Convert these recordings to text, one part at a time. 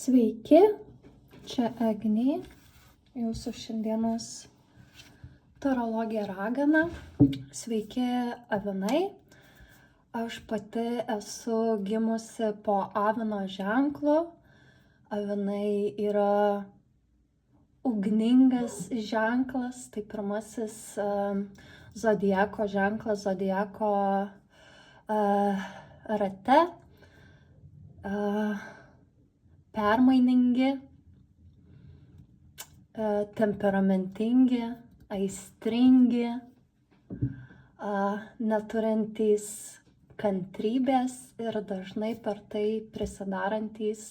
Sveiki, čia Agnė, jūsų šiandienos tarologė ragana. Sveiki, avinai. Aš pati esu gimusi po avino ženklu. Avinai yra ugningas ženklas, tai pirmasis zodiako ženklas zodiako rate. Permainingi, temperamentingi, aistringi, neturintys kantrybės ir dažnai per tai prisidarantys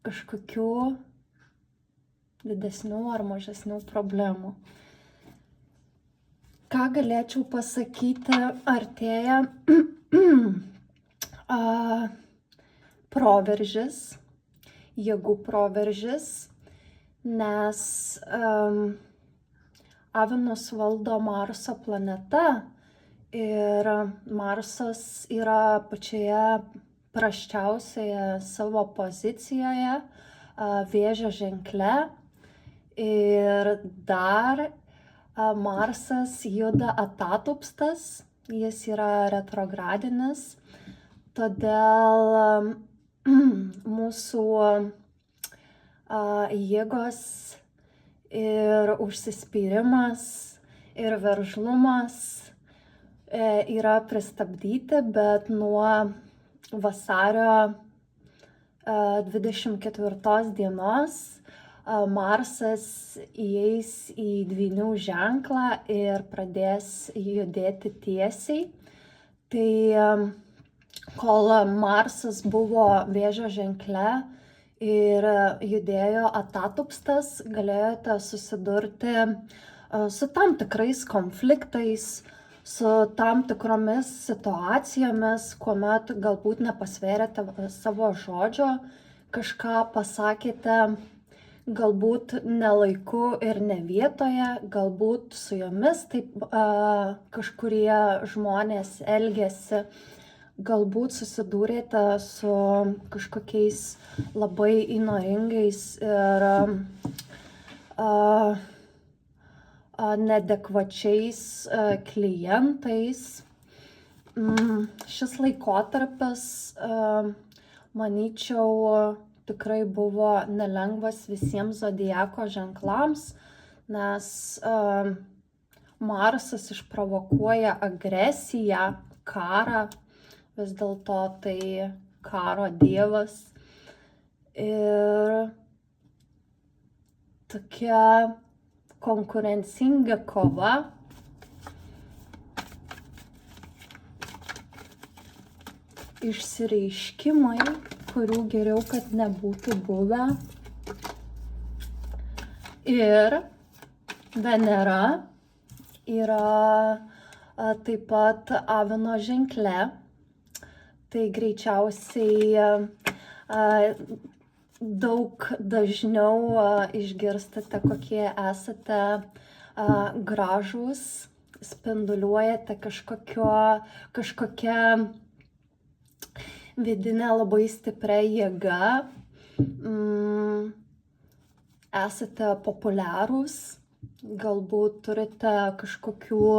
kažkokių didesnių ar mažesnių problemų. Ką galėčiau pasakyti, artėja proveržis, jėgų proveržis, nes avinus valdo Marso planeta ir Marsas yra pačioje prasčiausioje savo pozicijoje, Vėžio ženkle, ir dar Marsas juda atatupstas, jis yra retrogradinis, todėl mūsų jėgos ir užsispyrimas ir veržlumas yra pristabdyti, bet nuo vasario 24 dienos Marsas įeis į Dvynių ženklą ir pradės judėti tiesiai. Tai kol Marsas buvo Vėžio ženkle ir judėjo atatupstas, galėjote susidurti su tam tikrais konfliktais, su tam tikromis situacijomis, kuomet galbūt nepasvėrėte savo žodžio, kažką pasakėte galbūt ne laiku ir ne vietoje, galbūt su jomis taip kažkurie žmonės elgėsi, galbūt susidūrėte su kažkokiais labai įnoringais ir neadekvačiais klientais. Šis laikotarpis, manyčiau, tikrai buvo nelengvas visiems zodiako ženklams, nes Marsas išprovokuoja agresiją, karą, vis dėlto tai karo dievas. Ir tokia konkurencinga kova, išsireiškimai, kurių geriau, kad nebūtų buvę. Ir Venera yra taip pat avino ženkle. Tai greičiausiai daug dažniau išgirstate, kokie esate gražūs, spinduliuojate kažkokia vidinė labai stipria jėga, esate populiarūs, galbūt turite kažkokių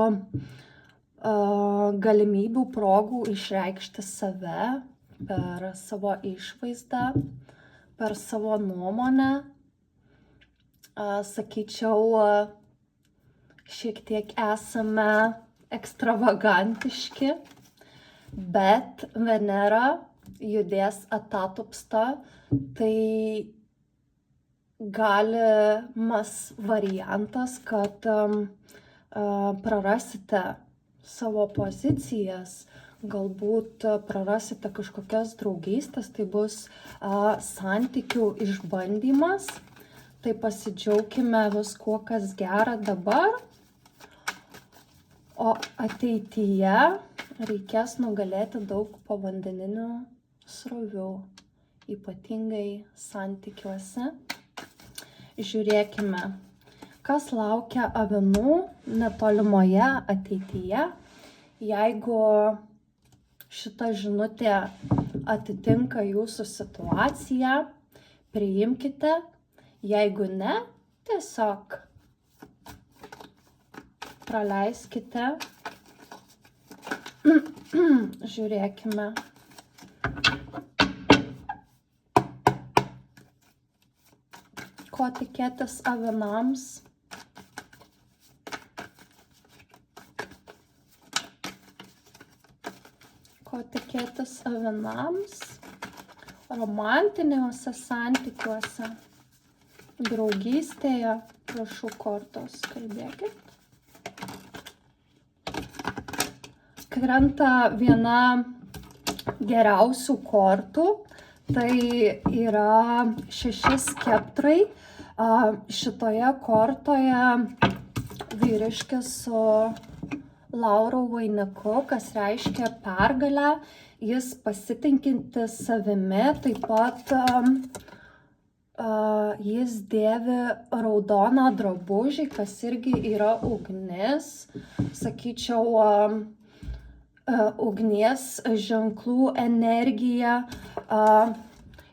galimybių, progų išreikšti save per savo išvaizdą, per savo nuomonę. Sakyčiau, šiek tiek esame ekstravagantiški, bet Venera judės atatupsta, tai galimas variantas, kad prarasite savo pozicijas, galbūt prarasite kažkokias draugystės, tai bus santykių išbandymas. Tai pasidžiaukime viskuo, kas gera dabar, o ateityje reikės nugalėti daug povandeninių srovių, ypatingai santykiuose. Žiūrėkime, kas laukia avinų netolimoje ateityje. Jeigu šita žinutė atitinka jūsų situaciją, priimkite, jeigu ne, tiesiog praleiskite. Žiūrėkime. Ko tikėtis avinams? Ko tikėtis avinams? Romantiniuose santykiuose, draugystėje, prašau kortos, kalbėkit. Krenta viena geriausių kortų, tai yra 6 skeptrai. Šitoje kortoje vyriškis su laurų vainiku, kas reiškia pergalę, jis pasitikintis savimi, taip pat jis dėvi raudoną drabužį, kas irgi yra ugnis, sakyčiau, ugnies ženklų energija.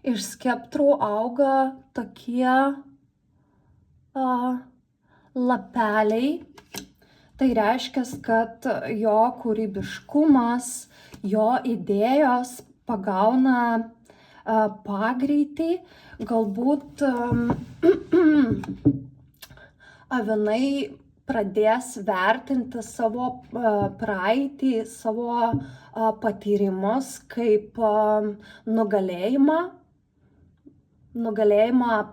Iš skeptrų auga tokie lapeliai. Tai reiškia, kad jo kūrybiškumas, jo idėjos pagauna pagreitį. Galbūt avinai pradės vertinti savo praeitį, savo patyrimus kaip nugalėjimą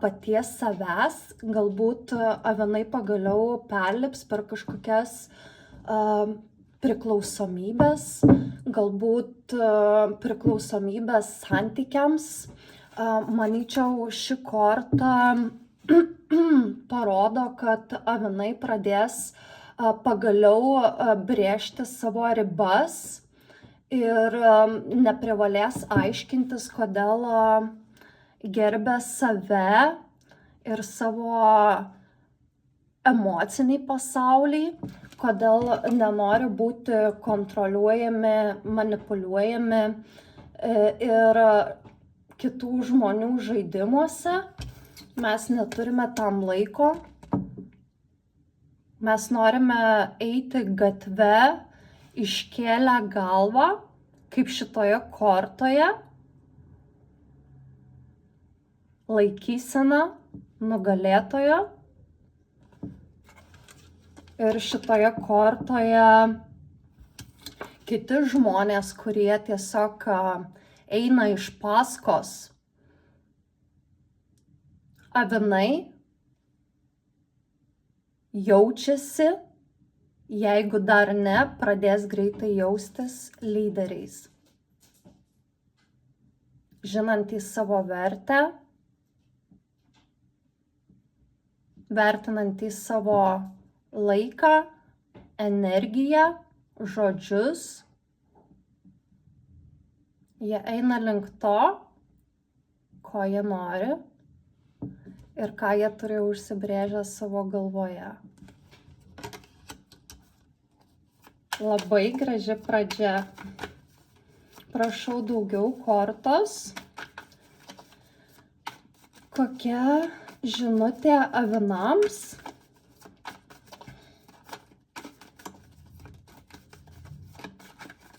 paties savęs. Galbūt avinai pagaliau perlips per kažkokias priklausomybės, galbūt priklausomybės santykiams. Manyčiau, ši korta parodo, kad avinai pradės pagaliau brėžti savo ribas ir neprivalės aiškintis, kodėl gerbia save ir savo emocinį pasaulį, kodėl nenori būti kontroliuojami, manipuliuojami ir kitų žmonių žaidimuose. Mes neturime tam laiko. Mes norime eiti gatve, iškėlę galvą, kaip šitoje kortoje. Laikysena nugalėtojo. Ir šitoje kortoje kiti žmonės, kurie tiesiog eina iš paskos. Avinai jaučiasi, jeigu dar ne, pradės greitai jaustis lyderiais. Žinantys savo vertę, vertinantys savo laiką, energiją, žodžius. Jie eina link to, ko jie nori. Ir ką jie turi užsibrėžę savo galvoje. Labai graži pradžia. Prašau daugiau kortos. Kokia žinutė avinams?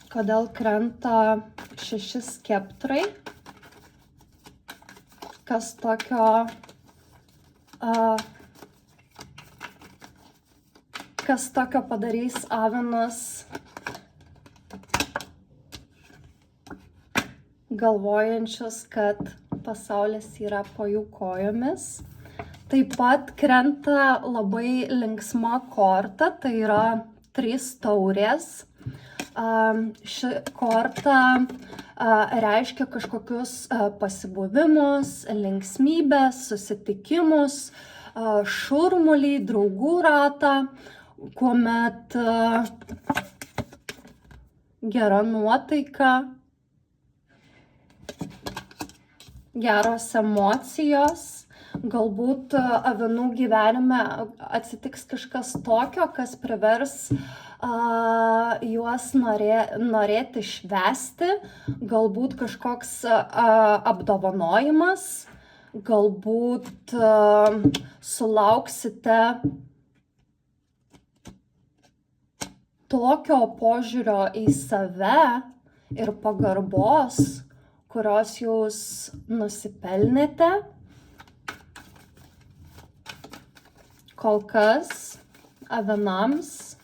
Kodėl krenta 6 skeptrai? Kas tokio padarys avinus galvojančius, kad pasaulis yra po jų kojomis. Taip pat krenta labai linksma korta, tai yra 3 taurės. Ši korta reiškia kažkokius pasibuvimus, linksmybės, susitikimus, šurmulį, draugų ratą, kuomet gera nuotaika, geros emocijos. Galbūt avinų gyvenime atsitiks kažkas tokio, kas privers juos norėti švęsti, galbūt kažkoks apdovanojimas, galbūt sulauksite tokio požiūrio į save ir pagarbos, kurios jūs nusipelnėte. Kol kas avinams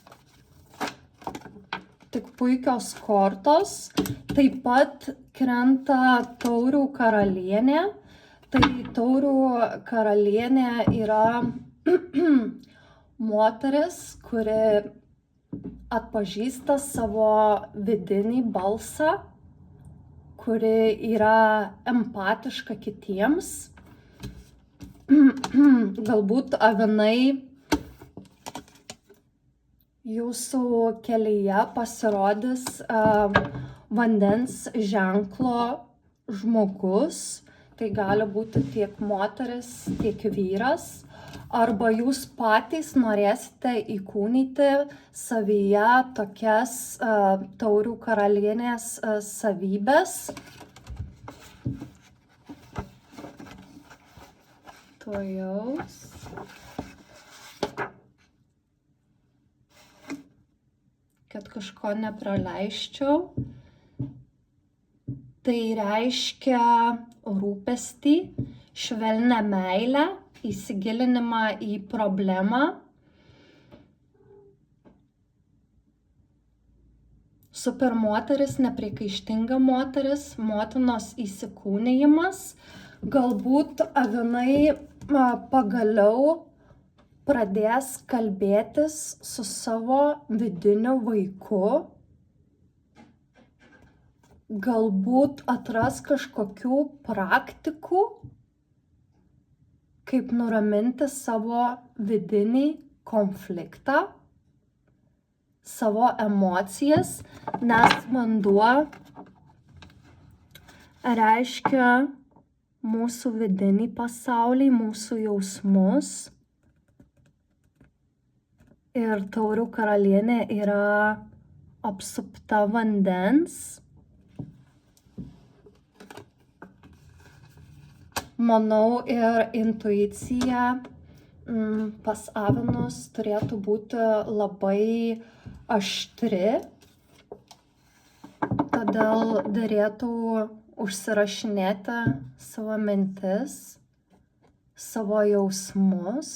tik puikios kortos. Taip pat krenta taurių karalienė. Tai taurių karalienė yra moteris, kuri atpažįsta savo vidinį balsą, kuri yra empatiška kitiems. Galbūt avinai jūsų kelyje pasirodys vandens ženklo žmogus. Tai gali būti tiek moteris, tiek vyras. Arba jūs patys norėsite įkūnyti savyje tokias taurių karalienės savybės. Tuojaus. Kad kažko nepraleisčiau. Tai reiškia rūpestį, švelnią meilę, įsigilinimą į problemą. Super moteris, nepriekaištinga moteris, motinos įsikūnijimas. Galbūt avinai pagaliau pradės kalbėtis su savo vidiniu vaiku. Galbūt atras kažkokių praktikų, kaip nuraminti savo vidinį konfliktą, savo emocijas, nes vanduo reiškia mūsų vidinį pasaulį, mūsų jausmus. Ir taurių karalienė yra apsupta vandens. Manau, ir intuicija pas avinus turėtų būti labai aštri, todėl derėtų užsirašinėti savo mintis, savo jausmus,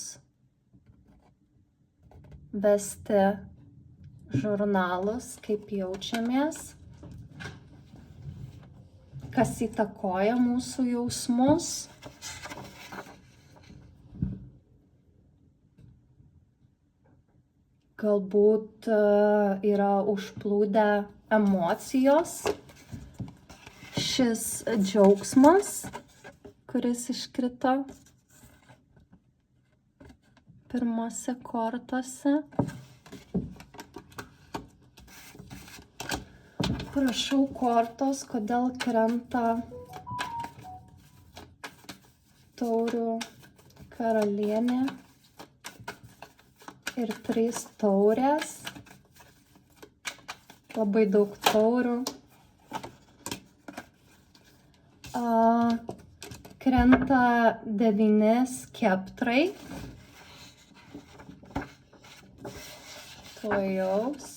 vesti žurnalus, kaip jaučiamės, kas įtakoja mūsų jausmus. Galbūt yra užplūdę emocijos. Šis džiaugsmas, kuris iškrito pirmose kortose. Prašau kortos, kodėl krenta taurių karalienė ir 3 taurės. Labai daug taurių. Krenta 9 skeptrai. Tuojaus.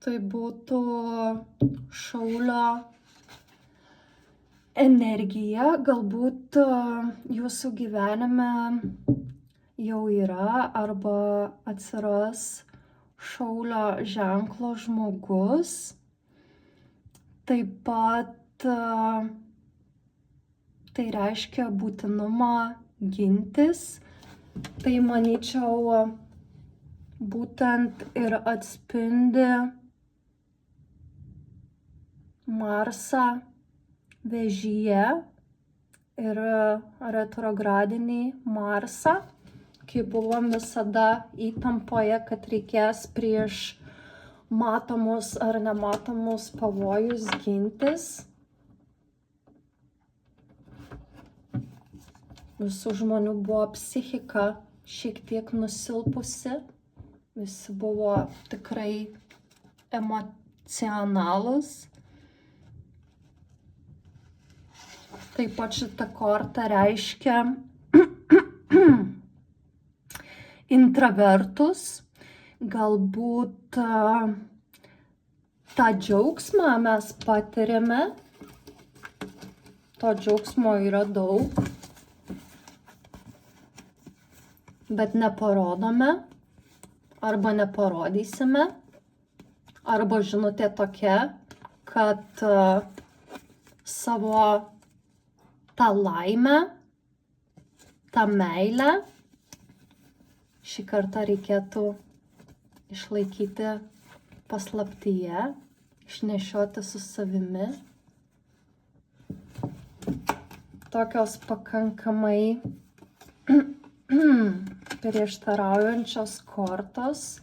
Tai būtų šaulio energija, galbūt jūsų gyvenime jau yra arba atsiras šaulio ženklo žmogus. Taip pat tai reiškia būtinumą gintis. Tai manyčiau būtent ir atspindi Marsą Vėžyje ir retrogradinį Marsą, kai buvom visada įtampoje, kad reikės prieš matomus ar nematomus pavojus gintis. Visų žmonių buvo psichika šiek tiek nusilpusi Visi buvo tikrai emocionalūs. Taip pat šita korta reiškia intravertus. Galbūt tą džiaugsmą mes patiriame. To džiaugsmo yra daug, bet neparodome arba neparodysime. Arba žinutė tokia, kad savo tą laimę, tą meilę šį kartą reikėtų išlaikyti paslaptyje, išnešioti su savimi. Tokios pakankamai prieštaraujančios kortos,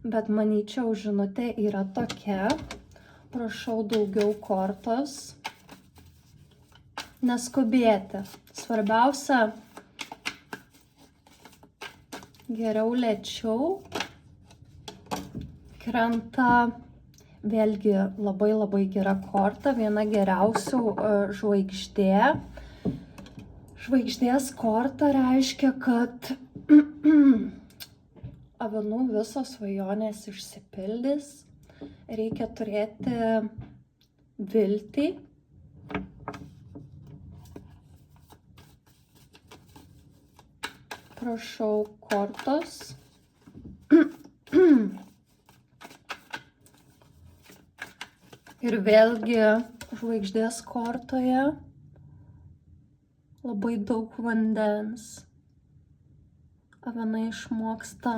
bet manyčiau žinutė yra tokia. Prašau daugiau kortos. Neskubėti. Svarbiausia, geriau lėčiau. Krenta vėlgi labai gera korta, viena geriausių žvaigždė. Žvaigždės korta reiškia, kad avinų visos svajonės išsipildys. Reikia turėti viltį. Prašau kortos. Ir vėlgi žvaigždės kortoje labai daug vandens. Avinai išmoksta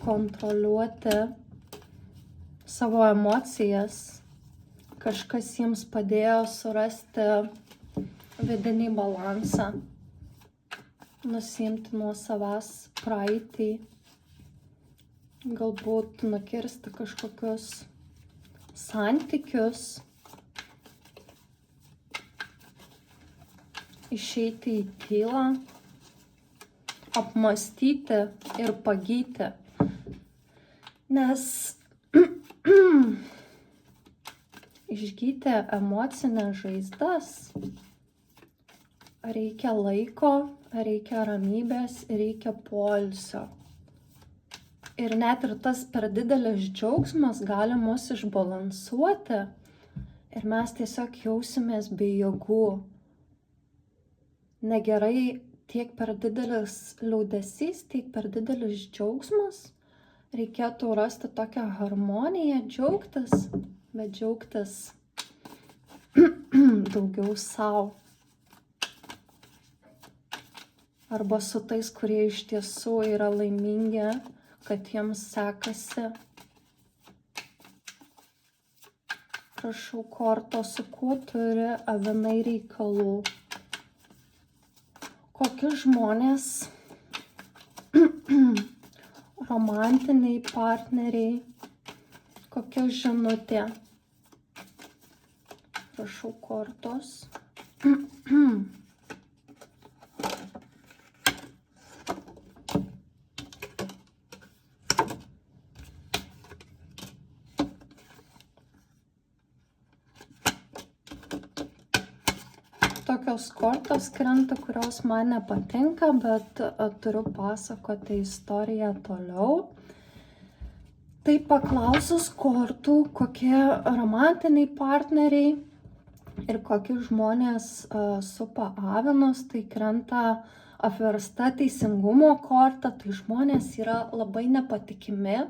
kontroliuoti savo emocijas. Kažkas jiems padėjo surasti vidinį balansą, nusiimti nuo savęs praeitį, galbūt nukirsti kažkokius santykius, išeiti į tylą, apmąstyti ir pagyti. Nes išgyti emocinės žaizdas reikia laiko, reikia ramybės, reikia poilsio. Ir net ir tas per didelis džiaugsmas gali mus išbalansuoti ir mes tiesiog jausimės be jėgų. Negerai tiek per didelis liūdesys, tiek per didelis džiaugsmas. Reikėtų rasti tokią harmoniją, džiaugtis, bet džiaugtis daugiau sau. Arba su tais, kurie iš tiesų yra laimingi, kad jiems sekasi. Prašau korto, su kuo turi avinai reikalų. Kokie žmonės, romantiniai partneriai, kokia žinutė. Prašau kortos. Tokios kortos krenta, kurios man nepatinka, bet turiu pasakoti istoriją toliau. Tai paklausus kortų, kokie romantiniai partneriai ir kokie žmonės supa avinus, tai krenta apversta teisingumo korta, tai žmonės yra labai nepatikimi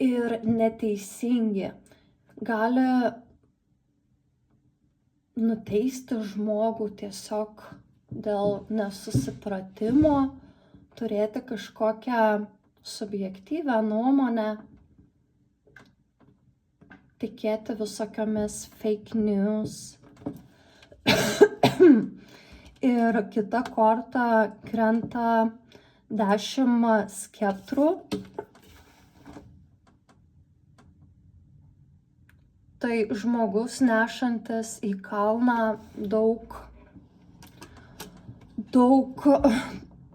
ir neteisingi. Gali nuteisti žmogų tiesiog dėl nesusipratimo, turėti kažkokią subjektyvę nuomonę, tikėti visokiamis fake news. Ir kita korta krenta 10 skeptrų. Tai žmogus nešantis į kalną daug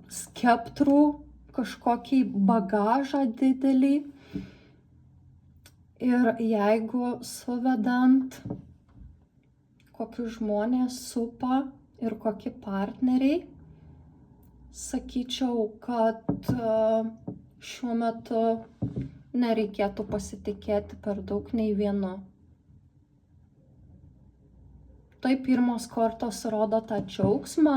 skeptrų, kažkokį bagažą didelį. Ir jeigu suvedant, kokius žmonės supa ir kokie partneriai, sakyčiau, kad šiuo metu nereikėtų pasitikėti per daug nei vienu. Tai pirmos kortos rodo tą džiaugsmą,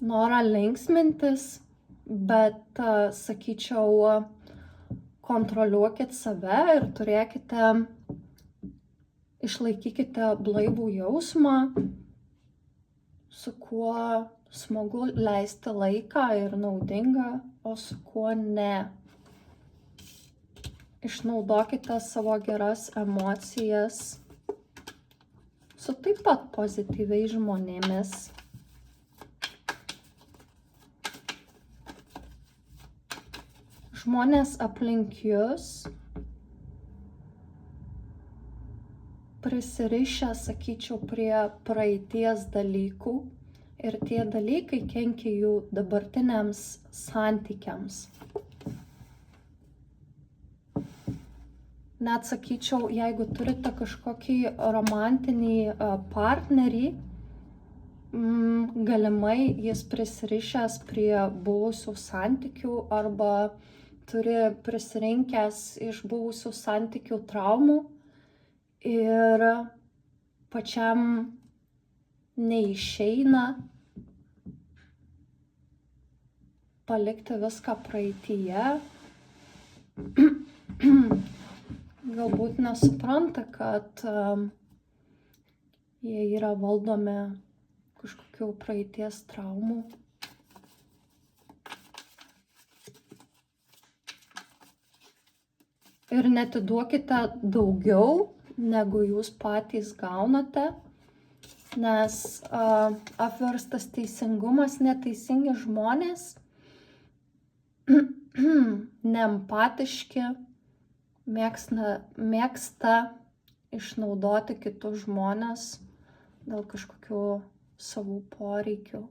norą linksmintis, bet sakyčiau, kontroliuokit save ir išlaikykite blaivų jausmą, su kuo smagu leisti laiką ir naudinga, o su kuo ne. Išnaudokite savo geras emocijas su taip pat pozityviais žmonėmis. Žmonės aplink jūs prisirišę, sakyčiau, prie praeities dalykų ir tie dalykai kenkia jų dabartiniams santykiams. Net sakyčiau, jeigu turite kažkokį romantinį partnerį, galimai jis prisirišęs prie buvusių santykių arba turi prisirinkęs iš buvusių santykių traumų ir pačiam neišeina palikti viską praeityje. Galbūt nesupranta, kad jie yra valdomi kažkokių praeities traumų. Ir netiduokite daugiau, negu jūs patys gaunate, nes apverstas teisingumas, neteisingi žmonės, neempatiški, mėgsta išnaudoti kitus žmones dėl kažkokių savų poreikių.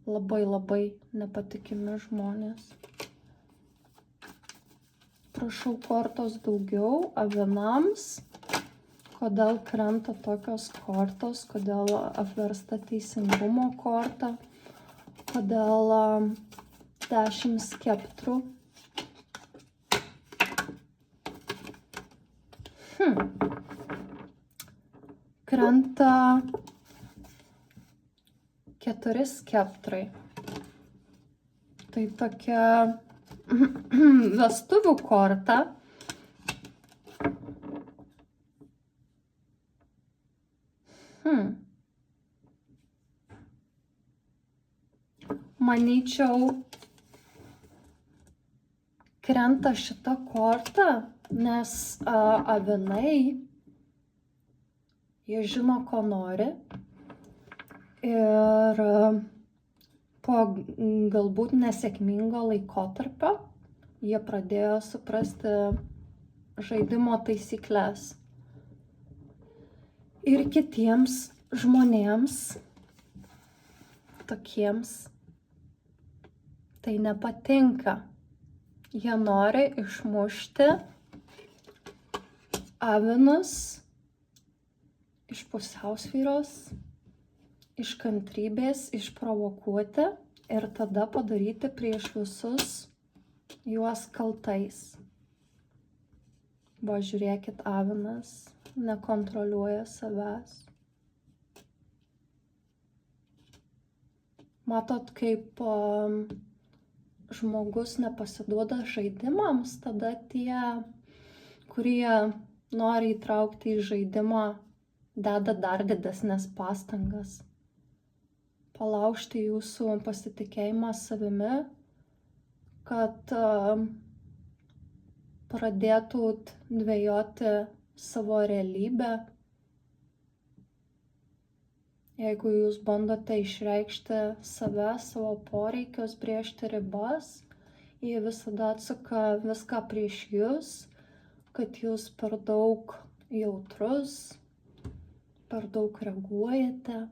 Labai nepatikimi žmonės. Prašau kortos daugiau avinams. Kodėl krenta tokios kortos, kodėl apversta teisingumo korta, kodėl 10 skeptrų. Krenta 4 skeptrai. Tai tokia vestuvių korta. Manyčiau, krenta šita korta, nes avinai, jie žino, ko nori ir po galbūt nesėkmingo laikotarpio jie pradėjo suprasti žaidimo taisyklės. Ir kitiems žmonėms, tokiems, tai nepatinka. Jie nori išmušti avinus iš pusiausvyros, iš kantrybės, išprovokuoti ir tada padaryti prieš visus juos kaltais. Va, žiūrėkit, avinas nekontroliuoja savęs. Matot, kaip žmogus nepasiduoda žaidimams, tada tie, kurie nori įtraukti į žaidimą, deda dar didesnės pastangas. Palaužti jūsų pasitikėjimą savimi, kad pradėtut dvejoti savo realybę. Jeigu jūs bandote išreikšti save, savo poreikius, brėžti ribas, jie visada atsuka viską prieš jūs, kad jūs per daug jautrus, per daug reaguojate.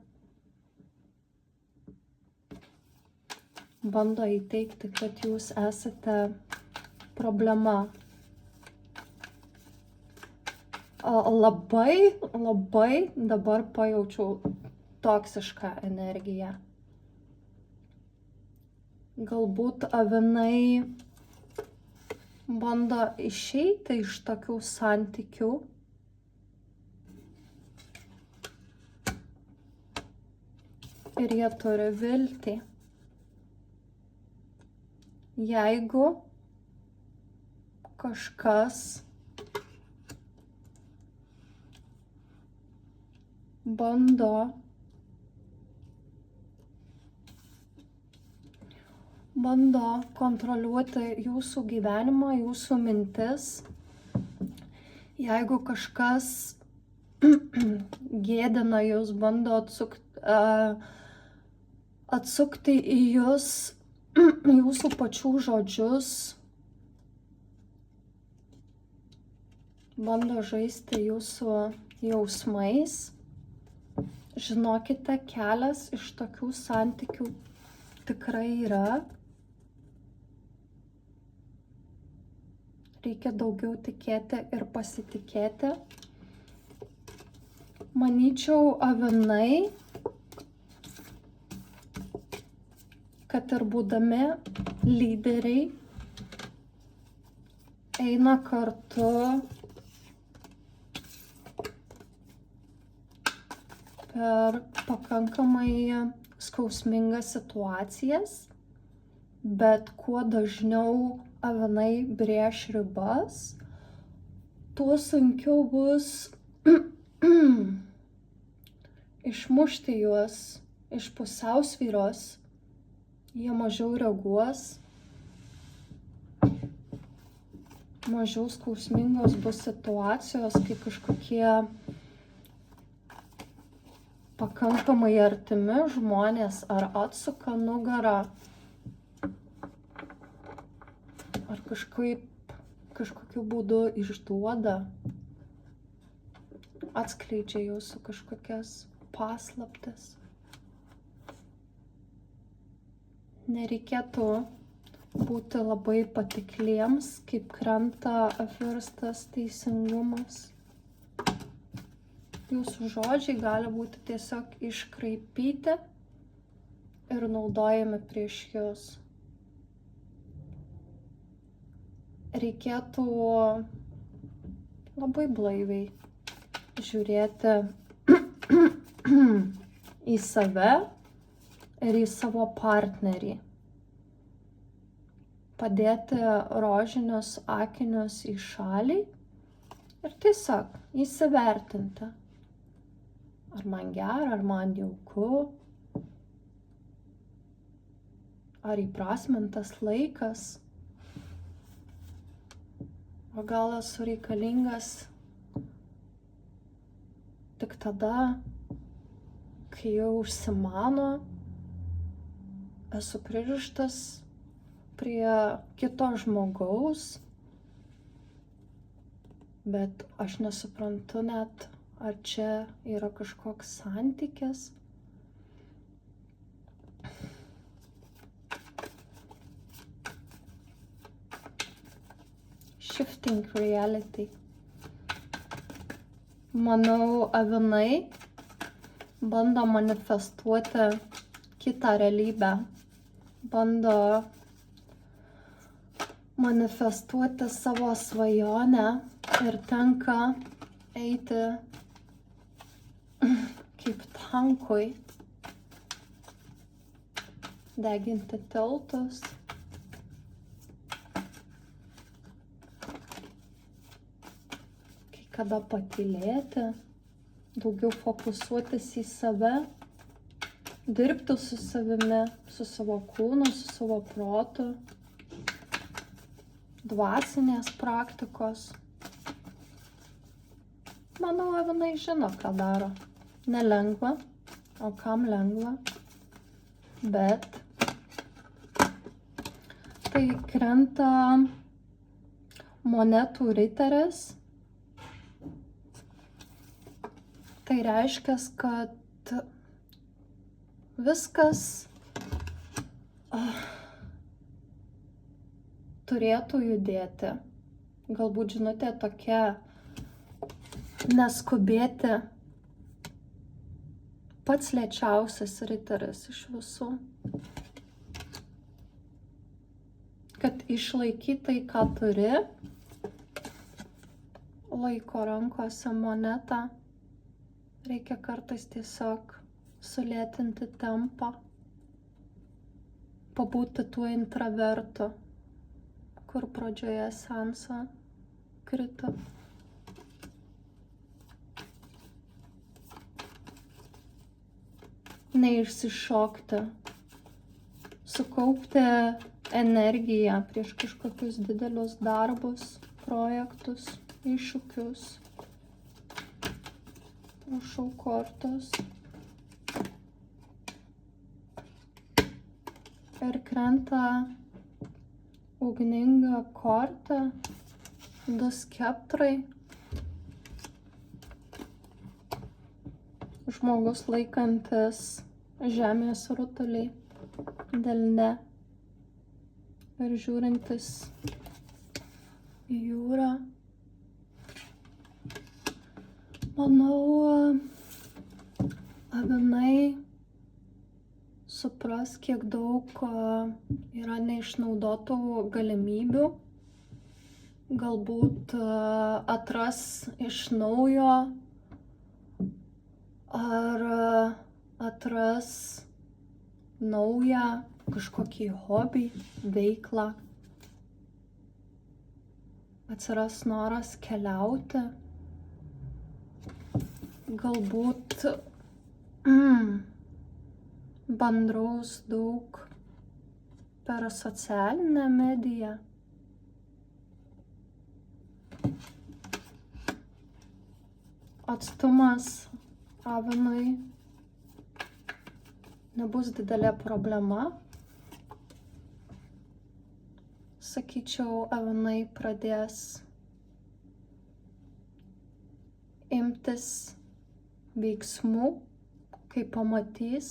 bando įteigti, kad jūs esate problema. Labai dabar pajaučiau toksišką energiją. Galbūt avinai bando išeiti iš tokių santykių. Ir jie turi viltį. Jeigu kažkas bando kontroliuoti jūsų gyvenimą, jūsų mintis, jeigu kažkas gėdina jūs, bando atsukti į jūs jūsų pačių žodžius, bando žaisti jūsų jausmais, žinokite, kelias iš tokių santykių tikrai yra. Reikia daugiau tikėti ir pasitikėti. Manyčiau, avinai, kad ir būdami lyderiai, eina kartu per pakankamai skausmingas situacijas, bet kuo dažniau avinai brėš ribas, tuo sunkiau bus išmušti juos iš pusiausvyros. Jie mažiau reaguos, mažiau skausmingos bus situacijos, kai kažkokie pakankamai artimi žmonės ar atsuka nugarą, ar kažkokiu būdu išduoda, atskleidžia jūsų kažkokias paslaptis. Nereikėtų būti labai patikliems, kaip krenta apverstas teisingumas. Jūsų žodžiai gali būti tiesiog iškraipyti ir naudojami prieš jūs. Reikėtų labai blaiviai žiūrėti į save ir į savo partnerį. Padėti rožinius akinius į šalį ir tiesiog įsivertinti. Ar man gera, ar man jauku, ar įprasmintas laikas, o gal esu reikalingas tik tada, kai jau užsimano, esu pririštas prie kito žmogaus, bet aš nesuprantu net, ar čia yra kažkoks santykis. Shifting reality. Manau, avinai bando manifestuoti kitą realybę. Bando manifestuoti savo svajonę ir tenka eiti kaip tankui, deginti tiltus. Kai kada patylėti, daugiau fokusuotis į save, dirbti su savimi, su savo kūnu, su savo protu, dvasinės praktikos. Manau, avinai žino, ką daro. Nelengva, o kam lengva, bet tai krenta monetų riteris. Tai reiškia, kad viskas turėtų judėti. Galbūt žinutė tokia, neskubėti. Pats lėčiausias riteris iš visų. Kad išlaikyti tai, ką turi, laiko rankose monetą, reikia kartais tiesiog sulėtinti tempą, pabūti tuo intravertu, kur pradžioje seanso krito. Neišsišokti, sukaupti energiją prieš kažkokius didelius darbus, projektus, iššūkius. Prašau kortos. Ir krenta ugninga korta, 2 skeptrai. Žmogus laikantis žemės rutulį delne ir žiūrintis į jūrą. Manau, avinai supras, kiek daug yra neišnaudotų galimybių. Galbūt atras iš naujo ar atras naują kažkokį hobį, veiklą. Atsiras noras keliauti. Galbūt bendraus daug per socialinę mediją. Atstumas avinui nebus didelė problema. Sakyčiau, avinai pradės imtis veiksmų, kai pamatys,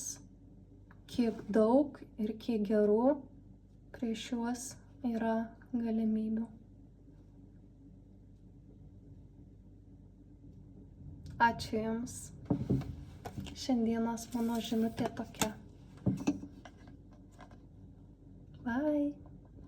kiek daug ir kiek gerų prieš juos yra galimybių. Ačiū Jums. Šiandienos mano žinutė tokia.